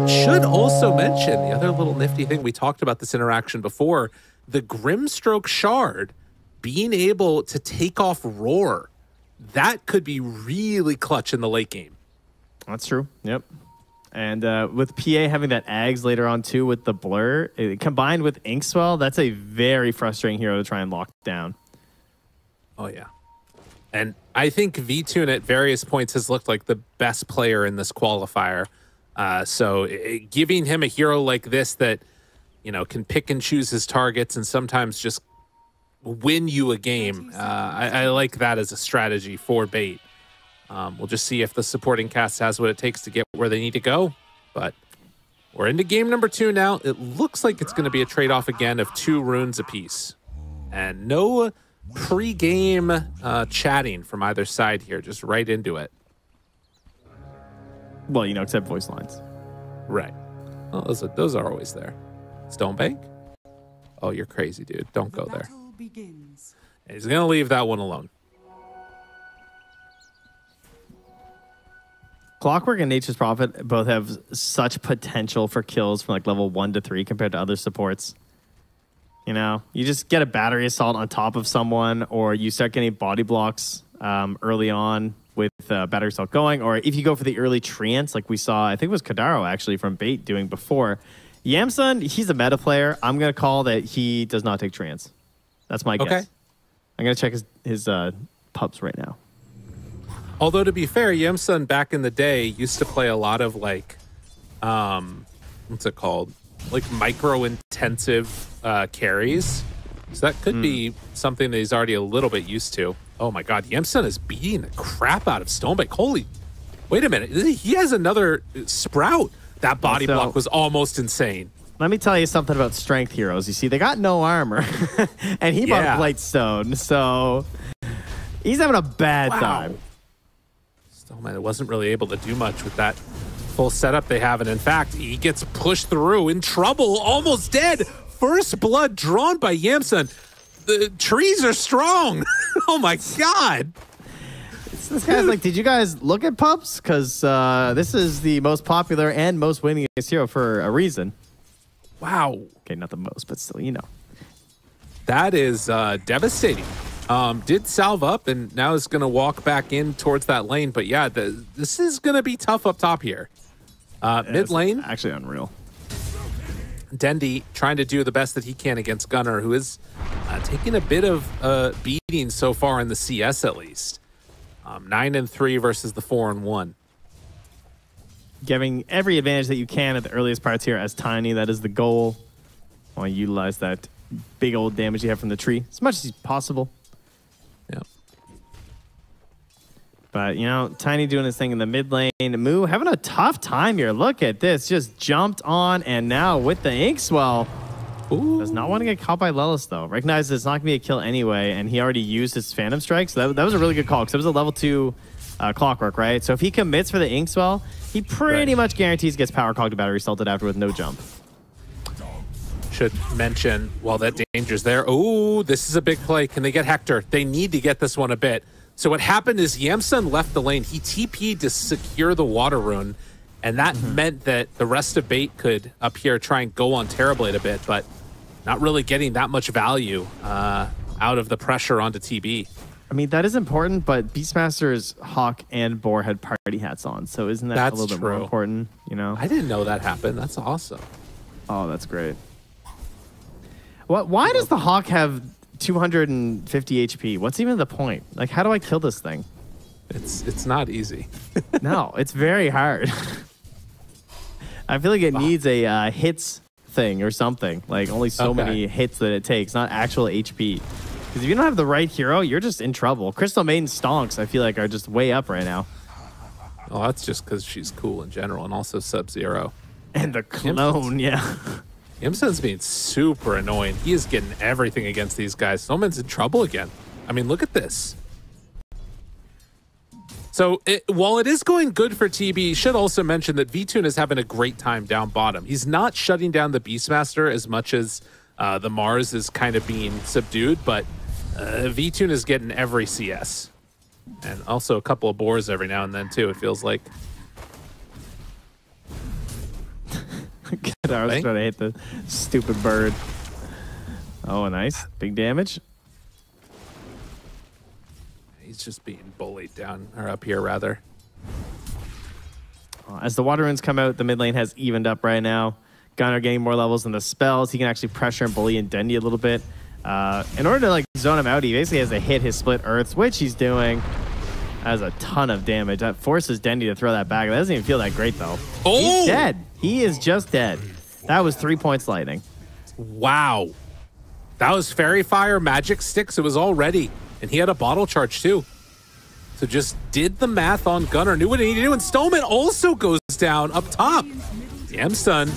Should also mention the other little nifty thing, we talked about this interaction before, the Grimstroke Shard being able to take off Roar. That could be really clutch in the late game. That's true. Yep. And with PA having that Ags later on too with the Blur, combined with Inkswell, that's a very frustrating hero to try and lock down. Oh, yeah. And I think Vtune at various points has looked like the best player in this qualifier. So giving him a hero like this that, you know, can pick and choose his targets and sometimes just win you a game, I like that as a strategy for Bait. We'll just see if the supporting cast has what it takes to get where they need to go. But we're into game number 2 now. It looks like it's going to be a trade-off again of 2 runes apiece. And no pre-game chatting from either side here, just right into it. Well, you know, except voice lines. Right. Well, those are always there. Stonebank? Oh, you're crazy, dude. Don't go there. He's going to leave that one alone. Clockwork and Nature's Prophet both have such potential for kills from like level 1 to 3 compared to other supports. You know, you just get a battery assault on top of someone, or you start getting body blocks early on with battery assault going, or if you go for the early treants, like we saw, I think it was Kadaro actually from Bait doing before. Yamsun, he's a meta player. I'm going to call that he does not take treants. That's my guess. Okay. I'm going to check his pubs right now. Although, to be fair, Yamsun back in the day used to play a lot of like, what's it called? Like micro-intensive carries. So that could be something that he's already a little bit used to. Oh my God, Yamsun is beating the crap out of Stonebank. Holy, wait a minute. He has another Sprout. That body block was almost insane. Let me tell you something about strength heroes. You see, they got no armor. And he bought Blightstone, so he's having a bad time. Stoneman wasn't really able to do much with that full setup they have. And in fact, he gets pushed through, in trouble, almost dead. First blood drawn by Yamsun. The trees are strong. Oh my God. This guy's like, did you guys look at pubs? Because this is the most popular and most winningest hero for a reason. Wow. Okay, not the most, but still, you know. That is devastating. Did salve up and now is going to walk back in towards that lane. But yeah, this is going to be tough up top here. Mid lane. Actually unreal. Dendi trying to do the best that he can against Gunnar, who is taking a bit of beating so far in the CS at least. 9-3 versus the 4-1. Giving every advantage that you can at the earliest parts here as Tiny. That is the goal. Want to utilize that big old damage you have from the tree as much as possible. Yeah. But, you know, Tiny doing his thing in the mid lane. Moo having a tough time here. Look at this. Just jumped on, and now with the Inkswell. Ooh. Does not want to get caught by Lelis, though. Recognizes it's not going to be a kill anyway, and he already used his Phantom Strike. So that was a really good call, because it was a level 2 Clockwork, right? So if he commits for the Inkswell, he pretty much guarantees gets Power Cog to battery salted after with no jump. Should mention, while that danger's there, oh, this is a big play. Can they get Hector? They need to get this one a bit. So what happened is Yamsun left the lane. He TP'd to secure the water rune, and that meant that the rest of Bait could up here try and go on Terrorblade a bit, but not really getting that much value out of the pressure onto TB. I mean, that is important, but Beastmaster's Hawk and Boar had party hats on, so isn't that a little bit more important, you know? I didn't know that happened. That's awesome. Oh, that's great. Why does the Hawk have 250 HP? What's even the point? Like, how do I kill this thing? It's not easy. No, it's very hard. I feel like it needs a hits thing or something. Like, only so many hits that it takes, not actual HP. Because if you don't have the right hero, you're just in trouble. Crystal Maiden stonks, I feel like, are just way up right now. Oh, that's just because she's cool in general, and also Sub-Zero. And the clone, yeah. Yamsun's being super annoying. He is getting everything against these guys. Snowman's in trouble again. I mean, look at this. So while it is going good for TB, should also mention that Vtune is having a great time down bottom. He's not shutting down the Beastmaster as much as the Mars is kind of being subdued, but Vtune is getting every CS. And also a couple of boars every now and then, too, it feels like. God, I was trying to hit the stupid bird. Oh, nice. Big damage. He's just being bullied down, or up here, rather. As the water runes come out, the mid lane has evened up right now. Gunnar getting more levels than the spells. He can actually pressure and bully and Dendi a little bit. In order to like zone him out, he basically has to hit his split earths, which he's doing. Has a ton of damage. That forces Dendi to throw that back. That doesn't even feel that great, though. Oh! He's dead. He is just dead. That was 3 points lightning. Wow. That was Fairy Fire, Magic Sticks. It was all ready. And he had a bottle charge, too. So just did the math on Gunnar. Knew what he needed to do. And Stoneman also goes down up top. Yamsun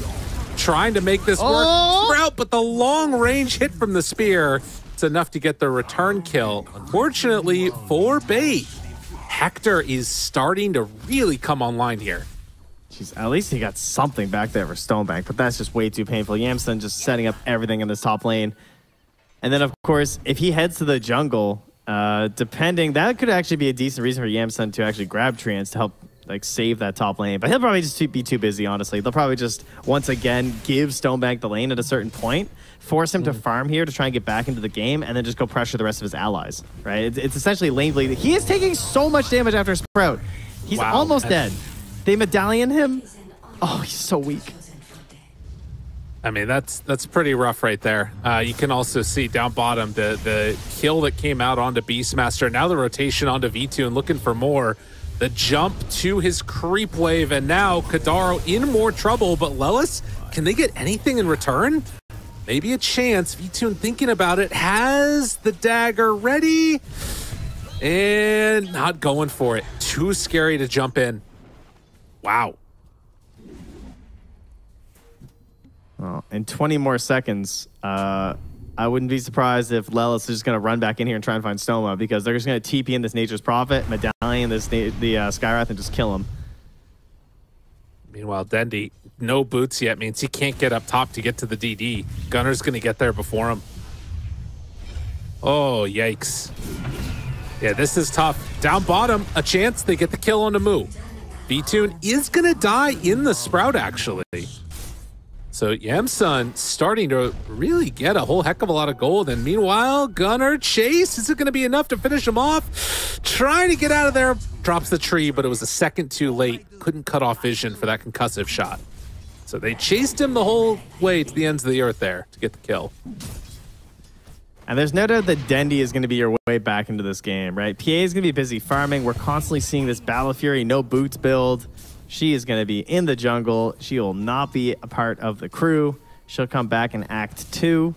trying to make this work. Sprout, but the long-range hit from the spear, it's enough to get the return kill. Unfortunately, for Bait, Hector is starting to really come online here. Jeez, at least he got something back there for Stonebank, but that's just way too painful. Yamsun just setting up everything in this top lane. And then, of course, if he heads to the jungle, depending, that could actually be a decent reason for Yamsun to actually grab Treants to help like save that top lane. But he'll probably just be too busy, honestly. They'll probably just, once again, give Stonebank the lane at a certain point, force him to farm here to try and get back into the game, and then just go pressure the rest of his allies, right? It's essentially lane bleed. He is taking so much damage after Sprout. He's almost dead. They medallion him. Oh, he's so weak. I mean, that's pretty rough right there. You can also see down bottom the kill that came out onto Beastmaster. Now the rotation onto V2 and looking for more. The jump to his creep wave, and now Kadaro in more trouble. But Lelis, can they get anything in return? Maybe a chance. V2 thinking about it, has the dagger ready and not going for it. Too scary to jump in. Wow. Well, in 20 more seconds, I wouldn't be surprised if Lelis is just going to run back in here and try and find Stoma, because they're just going to TP in this Nature's Prophet, medallion the Skywrath, and just kill him. Meanwhile, Dendi, no boots yet, means he can't get up top to get to the DD. Gunnar's going to get there before him. Oh, yikes. Yeah, this is tough. Down bottom, a chance they get the kill on the Moo. V-Tune is going to die in the Sprout, actually. So Yamsun starting to really get a whole heck of a lot of gold. And meanwhile, Gunnar chase. Is it going to be enough to finish him off? Trying to get out of there. Drops the tree, but it was a second too late. Couldn't cut off vision for that concussive shot. So they chased him the whole way to the ends of the earth there to get the kill. And there's no doubt that Dendi is going to be your way back into this game, right? PA is going to be busy farming. We're constantly seeing this Battle Fury, no boots build. She is going to be in the jungle. She will not be a part of the crew. She'll come back in Act 2.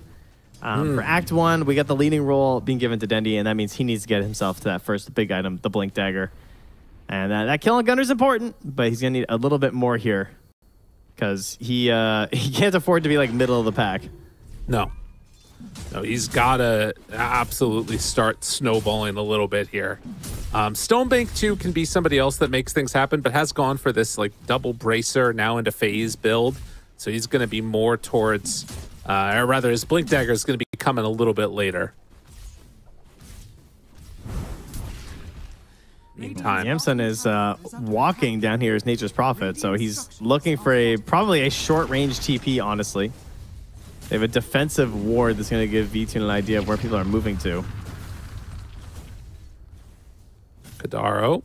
For Act 1, we got the leading role being given to Dendi, and that means he needs to get himself to that first big item, the Blink Dagger. And that kill on Gunnar is important, but he's going to need a little bit more here because he can't afford to be like middle of the pack. No, he's got to absolutely start snowballing a little bit here. Stonebank, too, can be somebody else that makes things happen, but has gone for this like double bracer now into phase build. So he's going to be more towards, or rather his Blink Dagger is going to be coming a little bit later. Meantime, Yamsun is walking down here as Nature's Prophet, so he's looking for probably a short-range TP, honestly. They have a defensive ward that's going to give V-Tune an idea of where people are moving to. Kadaro,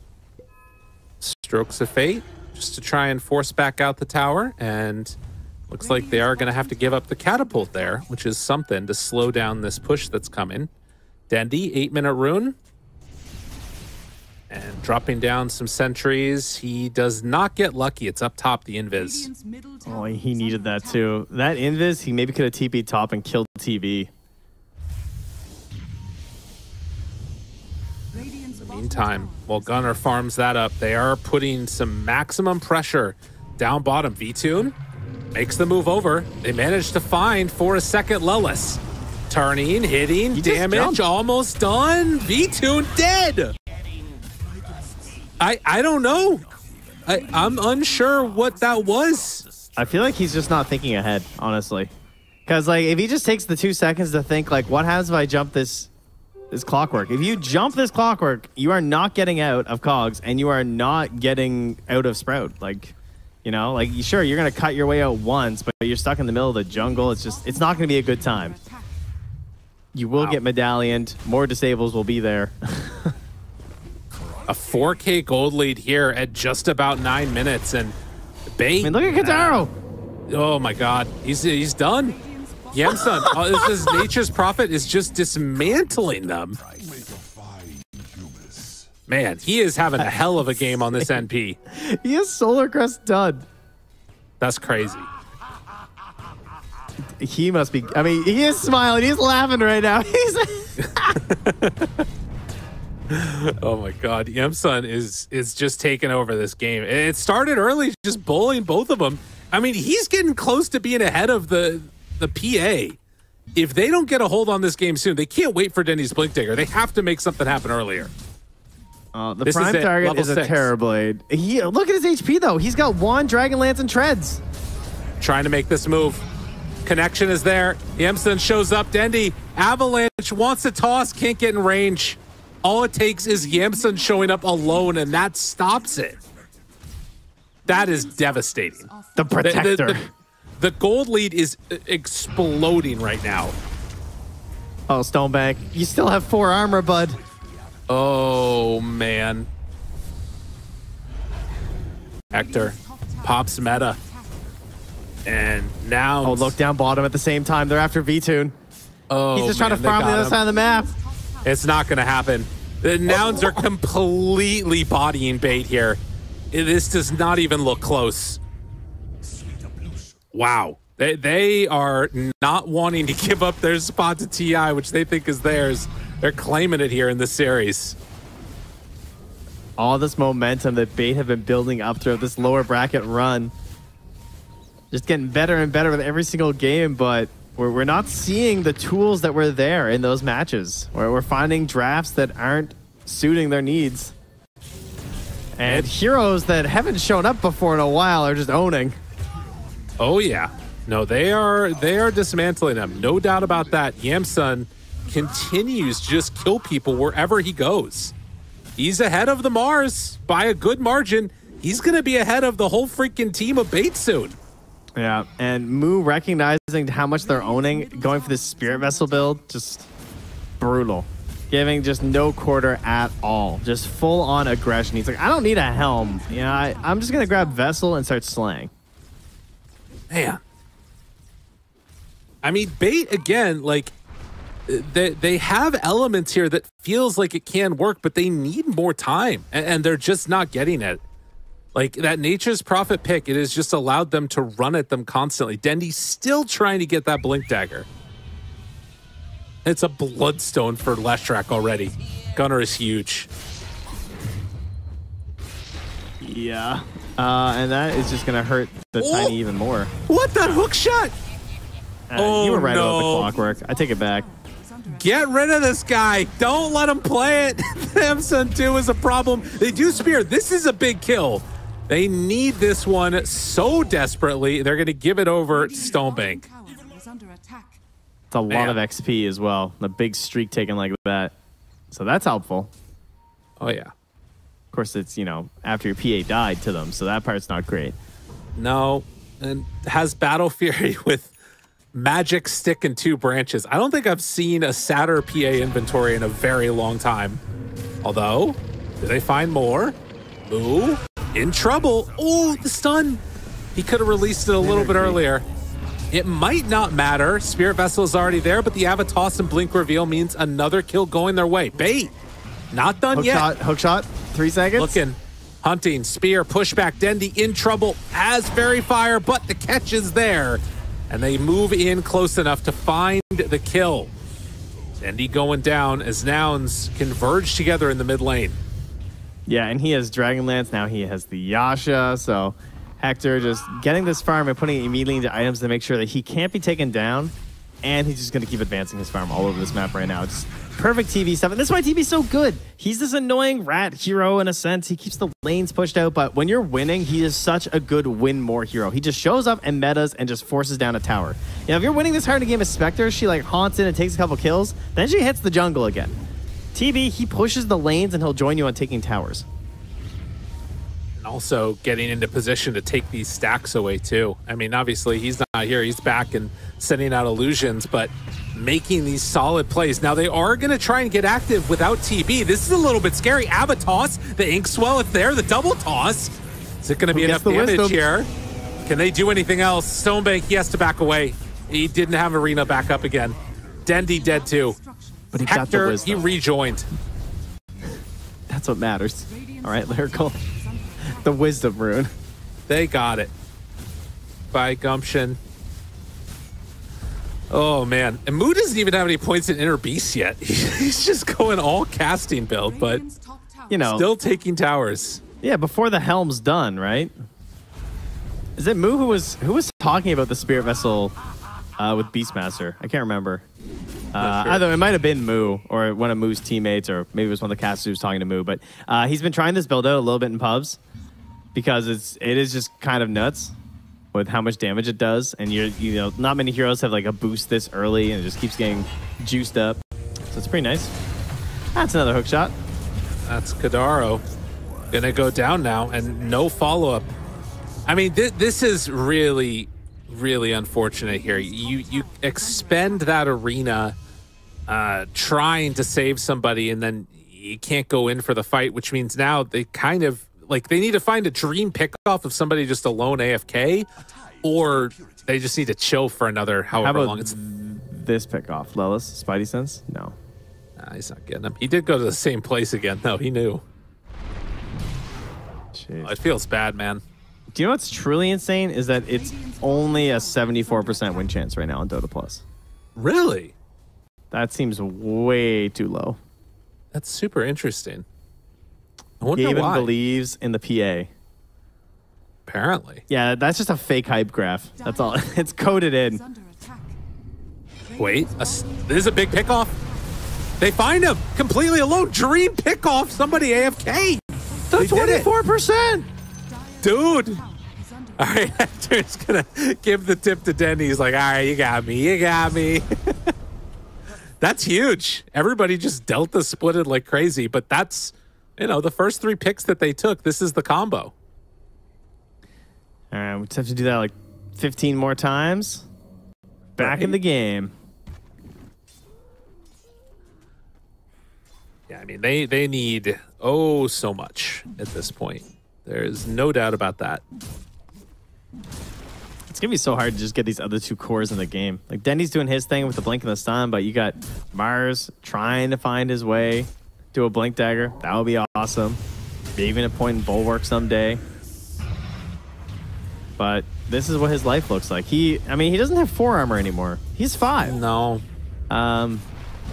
Strokes of Fate, just to try and force back out the tower, and looks like they are going to have to give up the catapult there, which is something to slow down this push that's coming. Dendi, 8-minute rune, and dropping down some sentries. He does not get lucky. It's up top, the invis. Oh, he needed that too. That invis, he maybe could have TP'd top and killed TV. Meantime, while Gunnar farms that up, they are putting some maximum pressure down bottom. V-Tune makes the move over. They managed to find for a second Lelis. Turning, hitting, damage, almost done. V-Tune dead. I don't know. I'm unsure what that was. I feel like he's just not thinking ahead, honestly. Because like if he just takes the 2 seconds to think like, what happens if I jump this this clockwork. If you jump this clockwork, you are not getting out of Cogs, and you are not getting out of Sprout. Like, you know, like, sure, you're going to cut your way out once, but you're stuck in the middle of the jungle. It's just, it's not going to be a good time. You will get medallioned. More disables will be there. A 4K gold lead here at just about 9 minutes, and Bait. I mean, look at Kataro. Oh my God, he's done. Yamsun, this is Nature's Prophet is just dismantling them. Man, he is having a hell of a game on this NP. He is Solar Crest done. That's crazy. He must be. I mean, he is smiling. He's laughing right now. He's. Oh my God, Yamsun is just taking over this game. It started early, just bullying both of them. I mean, he's getting close to being ahead of the PA. If they don't get a hold on this game soon, they can't wait for Dendi's Blink Dagger. They have to make something happen earlier. The this prime target is a Terrorblade. Look at his HP, though. He's got 1 Dragon Lance and Treads. Trying to make this move. Connection is there. Yamsun shows up. Dendi, Avalanche wants to toss, can't get in range. All it takes is Yamsun showing up alone, and that stops it. That is devastating. The Protector. The gold lead is exploding right now. Oh, Stonebank, you still have 4 armor, bud. Oh, man. Hector pops meta. And now... Oh, look down bottom at the same time. They're after V-Tune. Oh, he's just trying to farm the other side of the map. It's not going to happen. The Nouns are completely bodying Bait here. This does not even look close. Wow. They are not wanting to give up their spot to TI, which they think is theirs. They're claiming it here in this series. All this momentum that Bait have been building up throughout this lower bracket run. Just getting better and better with every single game, but we're not seeing the tools that were there in those matches. We're finding drafts that aren't suiting their needs. And heroes that haven't shown up before in a while are just owning. Oh, yeah. No, they are dismantling them. No doubt about that. Yamsun continues to just kill people wherever he goes. He's ahead of the Mars by a good margin. He's going to be ahead of the whole freaking team of Bait soon. Yeah, and Moo recognizing how much they're owning, going for this Spirit Vessel build, just brutal. Giving just no quarter at all. Just full-on aggression. He's like, I don't need a helm. You know, I'm just going to grab Vessel and start slaying. Man. I mean, Bait, again, like, they have elements here that feels like it can work, but they need more time, and they're just not getting it. Like, that Nature's Prophet pick, it has just allowed them to run at them constantly. Dendi's still trying to get that Blink Dagger. It's a Bloodstone for Leshrac already. Gunner is huge. Yeah. And that is just going to hurt the Tiny even more. What? That hook shot? You were right about the clockwork. I take it back. Get rid of this guy. Don't let him play it. Yamsun 2 is a problem. They do spear. This is a big kill. They need this one so desperately. They're going to give it over to Stonebank. It's a lot of XP as well. The big streak taken like that. So that's helpful. Oh, yeah. Of course, it's, you know, after your PA died to them. So that part's not great. No. And has Battle Fury with Magic Stick and 2 branches. I don't think I've seen a sadder PA inventory in a very long time. Although, do they find more? Ooh, in trouble. Oh, the stun. He could have released it a little bit earlier. It might not matter. Spirit Vessel is already there, but the Avatos and Blink Reveal means another kill going their way. Bait, not done yet. Hook shot, 3 seconds. Looking, hunting, spear, pushback. Dendi in trouble, has Fairy Fire, but the catch is there. And they move in close enough to find the kill. Dendi going down as Nouns converge together in the mid lane. Yeah, and he has Dragonlance. Now he has the Yasha. So Hector just getting this farm and putting it immediately into items to make sure that he can't be taken down. And he's just going to keep advancing his farm all over this map right now. It's perfect TV stuff. And this is why TV's so good. He's this annoying rat hero in a sense. He keeps the lanes pushed out. But when you're winning, he is such a good win more hero. He just shows up and metas and just forces down a tower. You know, if you're winning this hard in a game of Spectre, she like haunts in and takes a couple kills. Then she hits the jungle again. TB, he pushes the lanes and he'll join you on taking towers. And also getting into position to take these stacks away too. I mean, obviously he's not here. He's back and sending out illusions, but making these solid plays. Now they are going to try and get active without TB. This is a little bit scary. Avatos, the ink swell, it's there, the double toss. Is it going to be enough damage here? Can they do anything else? Stonebank, he has to back away. He didn't have Arena back up again. Dendi dead too. But he Hector, got the wisdom. he rejoined. That's what matters. All right, Lyrical. The wisdom rune. They got it. By gumption. Oh, man. And Moo doesn't even have any points in Inner Beast yet. He's just going all casting build, but you know, still taking towers. Yeah, before the helm's done, right? Is it Moo who was talking about the Spirit Vessel with Beastmaster? I can't remember. Sure. Either it might have been Moo or one of Moo's teammates, or maybe it was one of the casters who was talking to Moo. But he's been trying this build out a little bit in pubs because it is just kind of nuts with how much damage it does, and you know not many heroes have like a boost this early, and it just keeps getting juiced up. So it's pretty nice. That's another hook shot. That's Kadaro gonna go down now, and no follow up. I mean, this is really unfortunate here. You expend that Arena trying to save somebody, and then you can't go in for the fight, which means now they kind of like they need to find a dream pickoff of somebody just alone AFK, or they just need to chill for another however long it's. This pickoff, Lelis, Spidey sense? No. Nah, he's not getting him. He did go to the same place again, though. He knew. Oh, it feels bad, man. Do you know what's truly insane is that it's only a 74% win chance right now on Dota Plus. Really? That seems way too low. That's super interesting. I wonder Gaben why. believes in the PA. Apparently. Yeah, that's just a fake hype graph. That's all. It's coded in. Wait, this is a big pickoff. They find him completely alone. Dream pickoff. Somebody AFK. The 24%. Dude. All right, Hector's going to give the tip to Dendi. He's like, all right, you got me. You got me. That's huge. Everybody just Delta splitted like crazy, but that's, you know, the first 3 picks that they took. This is the combo. All right, we just have to do that like 15 more times. Back in the game. Yeah, I mean, they need so much at this point. There's no doubt about that. It's going to be so hard to just get these other 2 cores in the game. Like, Dendi's doing his thing with the Blink and the Stun, but you got Mars trying to find his way to a Blink Dagger. That would be awesome. Maybe even a point in Bulwark someday. But this is what his life looks like. He doesn't have 4 armor anymore. He's 5. No.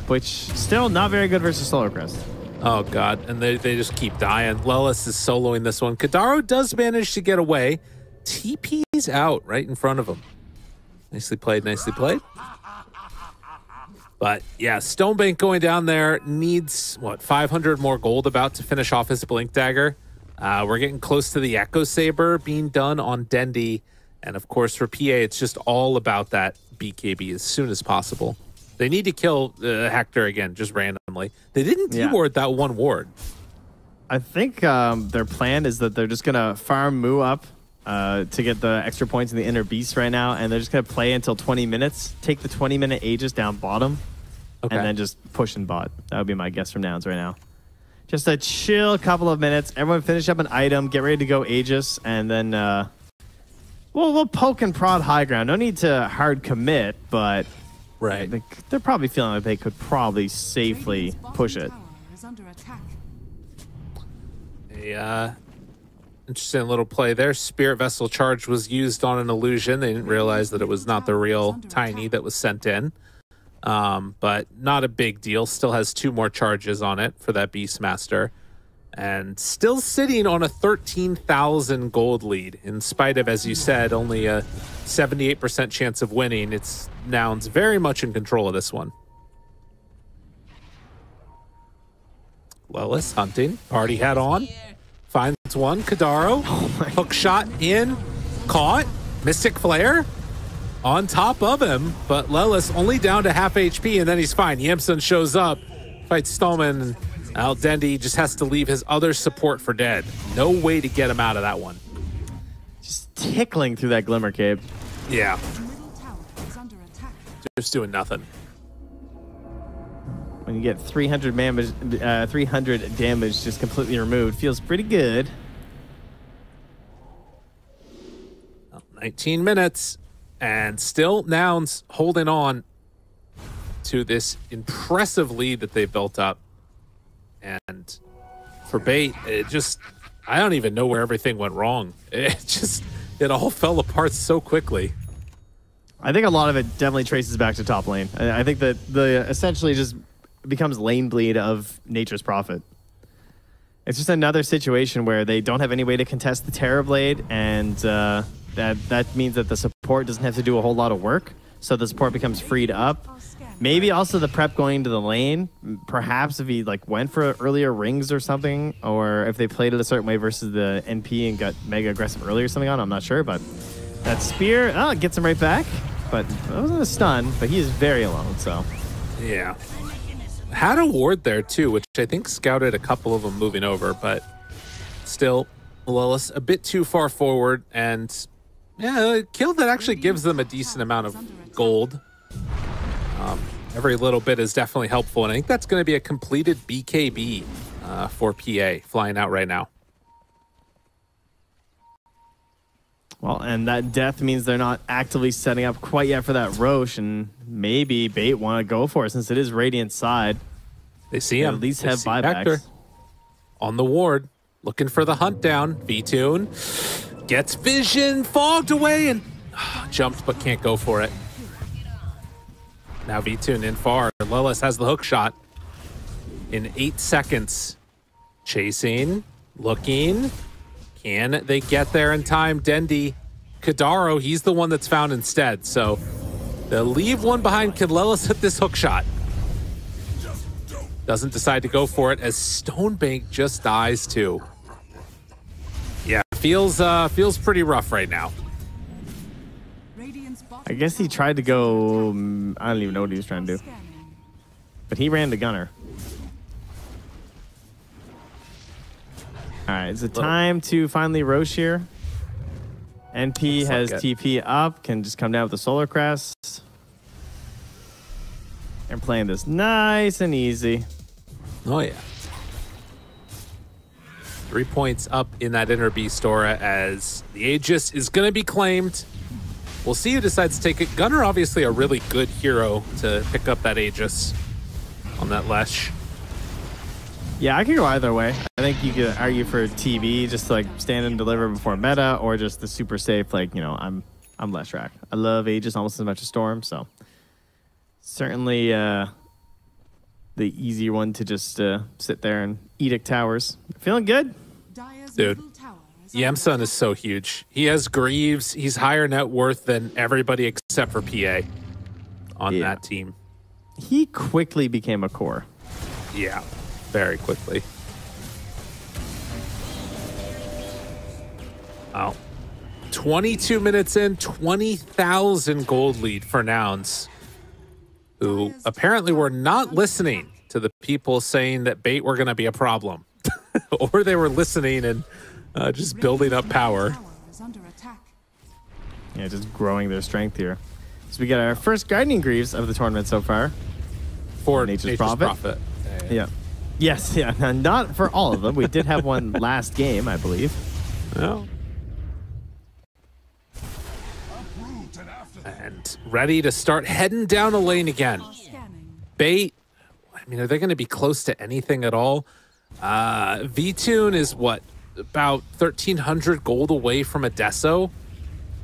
Which still not very good versus Solar Crest. Oh, God. And they just keep dying. Lelis is soloing this one. Kadaro does manage to get away. TP's out right in front of him. Nicely played, nicely played. But, yeah, Stonebank going down there needs, 500 more gold about to finish off his Blink Dagger. We're getting close to the Echo Saber being done on Dendi. And, of course, for PA, it's just all about that BKB as soon as possible. They need to kill Hector again, just randomly. They didn't deward that one ward. I think their plan is that they're just going to farm Moo up to get the extra points in the Inner Beast right now, and they're just going to play until 20 minutes, take the 20-minute Aegis down bottom, and then just push and bot. That would be my guess from Nouns right now. Just a chill couple of minutes. Everyone finish up an item, get ready to go Aegis, and then we'll poke and prod high ground. No need to hard commit, but... Right. They're probably feeling like they could probably safely push it. Interesting little play there. Spirit Vessel charge was used on an illusion. They didn't realize that it was not the real Tiny that was sent in. But not a big deal. Still has 2 more charges on it for that Beastmaster. And still sitting on a 13,000 gold lead, in spite of, as you said, only a 78% chance of winning. It's Nouns very much in control of this one. Lelis hunting, party hat on, finds one. Kadaro, hook shot in, caught. Mystic Flare on top of him, but Lelis only down to half HP, and then he's fine. Yamson shows up. fights Stallman. And now Dendi just has to leave his other support for dead. No way to get him out of that one. Just tickling through that Glimmer Cape. Yeah. Just doing nothing. When you get 300 damage just completely removed, feels pretty good. 19 minutes, and still Nouns holding on to this impressive lead that they built up. And for Bait, I don't even know where everything went wrong. It all fell apart so quickly. I think a lot of it definitely traces back to top lane. I think that essentially just becomes lane bleed of Nature's Prophet. It's just another situation where they don't have any way to contest the Terror Blade, and that means that the support doesn't have to do a whole lot of work, so the support becomes freed up. Maybe also the prep going into the lane. Perhaps if he went for earlier rings or something, or if they played it a certain way versus the NP and got mega aggressive early or something on, I'm not sure, but that spear, it gets him right back. But it wasn't a stun, but he is very alone, so. Yeah. Had a ward there too, which I think scouted a couple of them moving over, but still, Lilith a bit too far forward, and yeah, a kill that actually gives them a decent amount of gold. Every little bit is definitely helpful, and I think that's going to be a completed BKB for PA flying out right now. Well, and that death means they're not actively setting up quite yet for that Roche, and maybe Bait want to go for it since it is Radiant side. They see him. At least have buybacks. Vector on the ward, looking for the hunt down. V-Tune gets vision, fogged away, and jumped but can't go for it. Now V-Tune in far. Lilith has the hook shot in 8 seconds. Chasing, looking. Can they get there in time? Dendi, Kadaro, he's the one that's found instead. So they'll leave one behind. Can Lilith hit this hook shot? Doesn't decide to go for it as Stonebank just dies too. Yeah, feels pretty rough right now. I guess he tried to go, I don't even know what he was trying to do. But he ran to Gunner. All right, is it time to finally Roche here? NP has TP up, can just come down with the Solar Crest. And playing this nice and easy. Oh, yeah. 3 points up in that inner Beast Aura as the Aegis is going to be claimed. We'll see who decides to take it. Gunner, obviously a really good hero to pick up that Aegis on that Lesh. Yeah, I could go either way. I think you could argue for TV, just to, stand and deliver before meta, or just the super safe, I'm Leshrac. I love Aegis almost as much as Storm, so certainly the easier one to just sit there and Edict Towers. Feeling good? Dude, Yamsun is so huge. He has Greaves. He's higher net worth than everybody except for PA on that team. He quickly became a core. Yeah, very quickly. Wow. 22 minutes in, 20,000 gold lead for Nouns, who apparently were not listening to the people saying that Bait were going to be a problem. Or they were listening and just building up power. Yeah, just growing their strength here. So we got our first Guardian Greaves of the tournament so far. For Nature's Prophet. Yeah. Yes, yeah. Now, not for all of them. We did have one last game, I believe. No. And ready to start heading down a lane again. Bait, I mean, are they going to be close to anything at all? V-Tune is what? About 1,300 gold away from a Deso.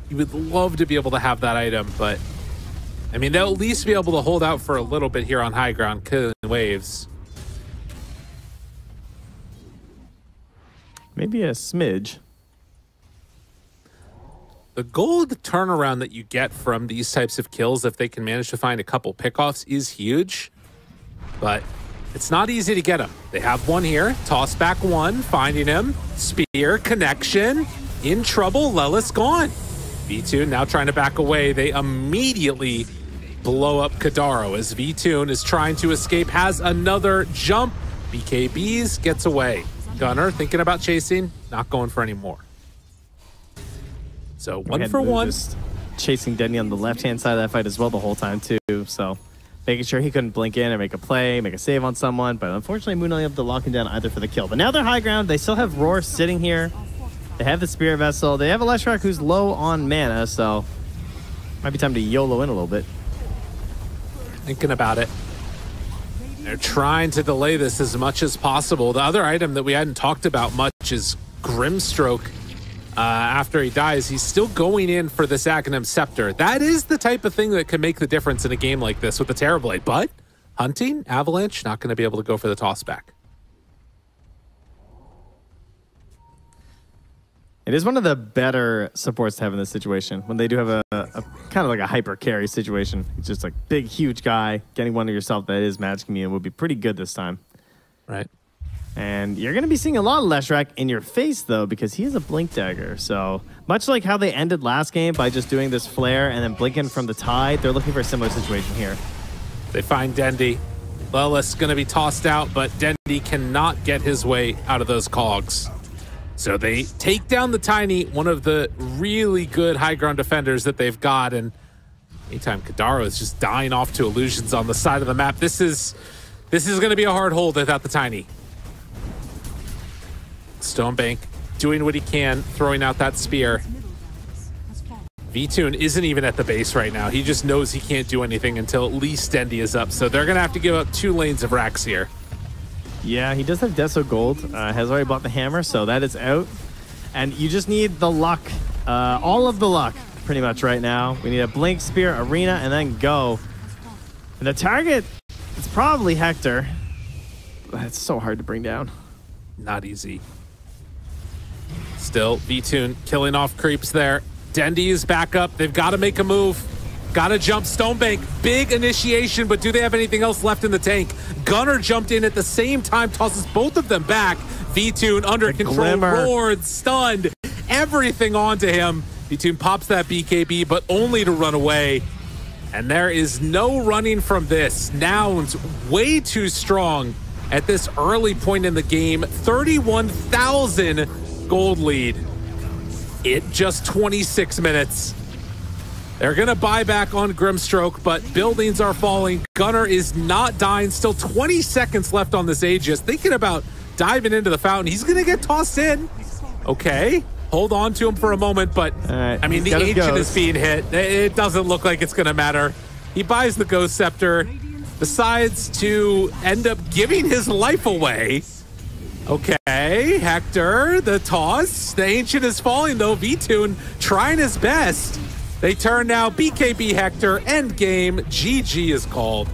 You would love to be able to have that item, but I mean, they'll at least be able to hold out for a little bit here on high ground, killing waves. Maybe a smidge. The gold turnaround that you get from these types of kills, if they can manage to find a couple pickoffs, is huge, but it's not easy to get them. They have one here, toss back one, finding him, spear, connection, in trouble, Lilith's gone. V2 now trying to back away. They immediately blow up Kadaro as V-Tune is trying to escape, has another jump. BKBs gets away. Gunnar thinking about chasing, not going for any more. So 1 for 1. Just chasing Dendi on the left-hand side of that fight as well the whole time too. So making sure he couldn't blink in or make a play, make a save on someone. But unfortunately, Moon only able to lock him down either for the kill. But now they're high ground. They still have Roar sitting here. They have the Spirit Vessel. They have a Leshrac who's low on mana, so might be time to YOLO in a little bit. Thinking about it. They're trying to delay this as much as possible. The other item that we hadn't talked about much is Grimstroke. After he dies, he's still going in for this Aghanim Scepter. That is the type of thing that can make the difference in a game like this with the Terrorblade. But Hunting, Avalanche, not going to be able to go for the toss back. It is one of the better supports to have in this situation when they do have a kind of like a hyper carry situation. It's just like big, huge guy. Getting one of yourself that is Magic Immune would be pretty good this time. Right. And you're going to be seeing a lot of Leshrac in your face, though, because he is a Blink Dagger. So much like how they ended last game by just doing this flare and then blinking from the tide, they're looking for a similar situation here. They find Dendi. Lelis going to be tossed out, but Dendi cannot get his way out of those cogs. So they take down the Tiny, one of the really good high ground defenders that they've got. And anytime Kadaro is just dying off to illusions on the side of the map, this is going to be a hard hold without the Tiny. Stonebank doing what he can, throwing out that spear. V-Tune isn't even at the base right now. He just knows he can't do anything until at least Dendi is up. So they're going to have to give up 2 lanes of racks here. Yeah, he does have Deso Gold. Has already bought the hammer, so that is out. And you just need the luck. All of the luck, pretty much, right now. We need a Blink, Spear, Arena, and then go. And the target is probably Hector. It's so hard to bring down. Not easy. Still, V-Tune killing off creeps there. Dendi is back up. They've got to make a move. Got to jump Stonebank. Big initiation, but do they have anything else left in the tank? Gunnar jumped in at the same time, tosses both of them back. V-Tune under control, roared, stunned, everything onto him. V-Tune pops that BKB, but only to run away. And there is no running from this. Nouns way too strong at this early point in the game. 31,000 gold lead. It just 26 minutes. They're going to buy back on Grimstroke, but buildings are falling. Gunnar is not dying. Still 20 seconds left on this Aegis. Thinking about diving into the fountain. He's going to get tossed in. Okay. Hold on to him for a moment, but right, I mean, the Ancient is being hit. It doesn't look like it's going to matter. He buys the Ghost Scepter, decides to end up giving his life away. Okay, Hector, the toss. The Ancient is falling, though. V-Tune trying his best. They turn now. BKB Hector, end game. GG is called.